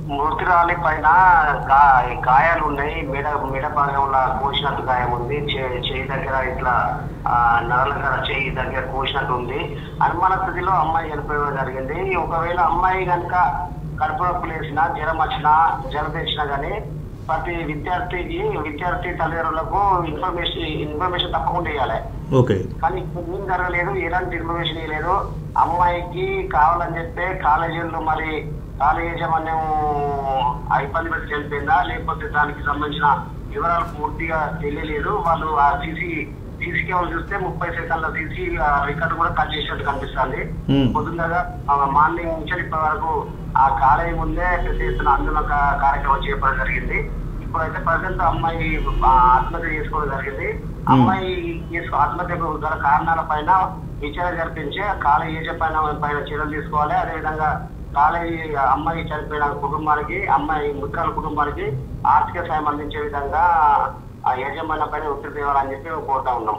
మృతురాలి పైన గాయాలు ఉన్నాయి. మెడ భాగంలో కోసినట్టు గాయం ఉంది. చేయి దగ్గర ఇట్లా నరల చేయి దగ్గర కోసినట్టు ఉంది. అనుమాన స్థితిలో అమ్మాయి చనిపోవడం జరిగింది. ఒకవేళ అమ్మాయి కనుక కడుపు నొప్పులు వేసినా, జ్వరం వచ్చినా, జ్వరం తెచ్చినా కానీ ప్రతి విద్యార్థి తల్లిదండ్రులకు ఇన్ఫర్మేషన్ తప్పకుండా ఇవ్వాలి. కానీ ఇప్పుడు ఏం జరగలేదు, ఎలాంటి ఇన్ఫర్మేషన్ ఇవ్వలేదు. అమ్మాయికి కావాలని చెప్పి కాలేజీల్లో మరి కాలేజ్ యాజమాన్యం ఇబ్బంది పెట్టి చనిపోయిందా లేకపోతే దానికి సంబంధించిన వివరాలు పూర్తిగా తెలియలేదు. వాళ్ళు ఆ సీసీ కెమెరా చూస్తే 30 సెకండ్ల సీసీ రికార్డు కూడా కట్ చేసినట్టు కనిపిస్తుంది. పొద్దున్నగా మార్నింగ్ నుంచి ఇప్పటి వరకు ఆ కాలేజీ ముందే పెద్ద ఎత్తున ఆందోళన కార్యక్రమం చేపట్టడం జరిగింది. ఇప్పుడైతే ప్రజెంట్ అమ్మాయి ఆత్మహత్య చేసుకోవడం జరిగింది. అమ్మాయి ఆత్మహత్యకు గల కారణాల పైన విచారణ జరిపించి కాలేజీ పైన చర్యలు తీసుకోవాలి. అదేవిధంగా కాలేజీ అమ్మాయి చనిపోయిన కుటుంబానికి, అమ్మాయి మృతురాల కుటుంబానికి ఆర్థిక సాయం అందించే విధంగా ఆ యాజమాన్యం పైన ఒత్తిడి తేవాలని చెప్పి కోరుతా ఉన్నాం.